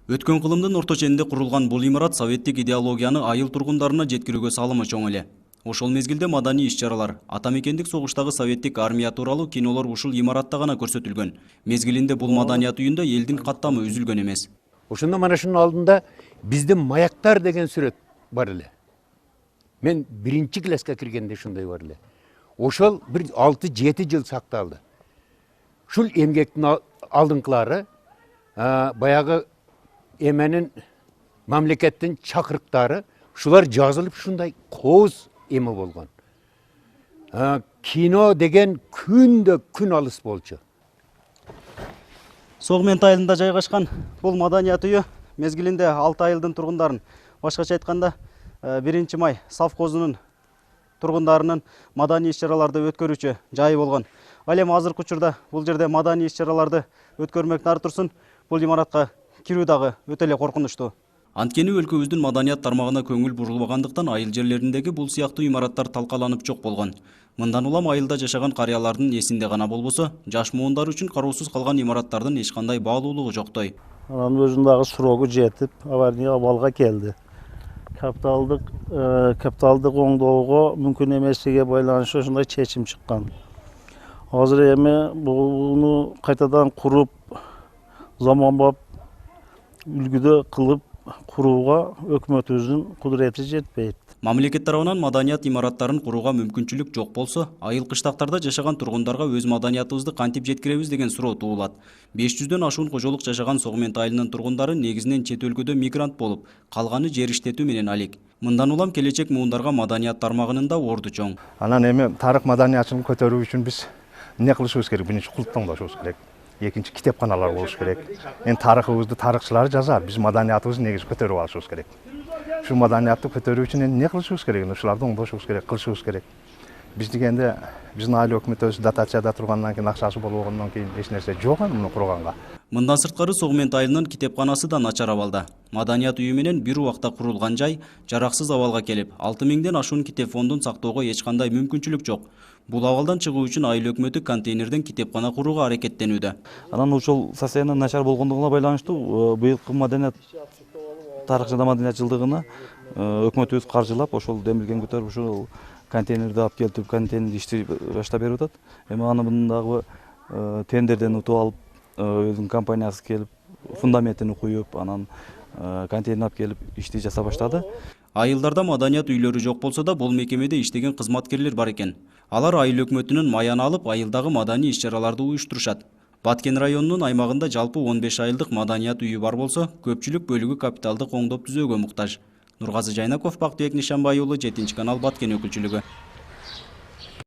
Өткөн кылымдын орто ченинде курулган бул имарат советтик идеологияны айыл тургундарына жеткирүүгө салымы чоң эле. Ошол мезгилде маданий иш-чаралар, атамекендик согуштагы советтик армия тууралуу кинолор ушул имаратта гана көрсөтүлгөн. Мезгилинде бул маданият үйүндө элдин каттамы үзүлгөн эмес. Ошондо мана шунун алдында биздин маяктар деген сүрөт бар эле. Мен биринчи класска киргенде ушундай бар эле. Ошол бир 6-7 жыл сакталды. Ушул эмгектин алдыңкылары баягы эменин мамлекеттин чакырыктары ушулар жазылып ушундай кооз эме болгон. Кино деген күн алыс болчу. Согмент айылында жайгашкан бул маданият үйү мезгилинде 6 айылдын тургундарын, башкача айтканда 1 май совхозунун тургундарынын маданий иш-чараларды өткөрүүчү жайы болгон. Ал эми азыркы учурда бул жерде маданий иш-чараларды өткөрмөк нар турсун, бул имаратка кирүү дагы өтө эле коркунучтуу. Анткени өлкөбүздүн маданият тармагына көңүл бурулбагандыктан айыл жерлериндеги бул сыяктуу имараттар талкаланып жок болгон. Мындан улам айылда жашаган карыялардын эсинде гана болбосо, жаш муундар үчүн кароосуз калган имараттардын эч кандай баалуулугу жоктой. Анын өзүнүн дагы срогу жетип, аварий абалга келди. Капиталдык оңдоого мүмкүн эмеслиге байланыштуу ушундай чечим чыккан. Азыр эми буну кайтадан куруп, заманбап үлгүдө кылып курууга өкмөтүбүздүн кудурети жетпейт. Мамлекет тарабынан маданият имараттарын курууга мүмкүнчүлүк жок болсо, айыл кыштактарда жашаган тургундарга өз маданиятыбызды кантип жеткиребиз деген суроо туулат. 500дөн ашуун кожолук жашаган Согмент айылынын тургундары негизинен чет өлкөдө мигрант болуп, калганы жер иштетүү менен алек. Мындан улам келечек муундарга маданият тармагынын да орду чоң. Анан эми тарых маданиятын көтөрүү үчүн биз эмне кылышыбыз керек? Биринчи кулуп таңдашыбыз керек. Экинчи китепканалар болуш керек. Тарыхыбызды тарыхчылар жазар, биз маданиятыбызды негиз көтөрүп алышыбыз керек. Ушул маданиятты көтөрүү үчүн эмне кылышыбыз керек? Ушуларды оңдошубуз керек, кылышыбыз керек. Биз дегенде биздин айыл өкмөтү өзү дотацияда тургандан кийин, акчасы болгондон кийин эч нерсе жок муну курганга. Мындан сырткары Согмент айылынын китепканасы да начар абалда. Маданият үйү менен бир убакта курулган жай жараксыз абалга келип, 6000ден ашуун китеп фондун сактоого эч кандай мүмкүнчүлүк жок. Бул абалдан чыгуу үчүн айыл өкмөтү контейнерден китепкана курууга аракеттенүүдө. Анан ушул состояние начар болгондугуна байланыштуу быйылкы маданият тарых жана маданият жылдыгына өкмөтүбүз каржылап, ошол демилген көтөрүп ушул контейнерди алып келип, контейнер ишти баштап берип атат. Эми аны мындагы тендерден утуп алып, өзүнүн компаниясы келип, фундаментин куюп, анан контейнер алып келип ишти жасап баштады. Айылдарда маданият үйлөрү жок болсо да, бул мекемеде иштеген кызматкерлер бар экен. Алар айыл өкмөтүнүн маяны алып, айылдагы маданий иш-чараларды уюштурушат. Баткен районунун аймагында жалпы 15 айылдык маданият үйү бар болсо, көпчүлүк бөлүгү капиталдык оңдоп түзөөгө муктаж. Нургазы Жайнаков, Бактыбек Нишанбай уулу, 7 канал, Баткен өкүлчүлүгү.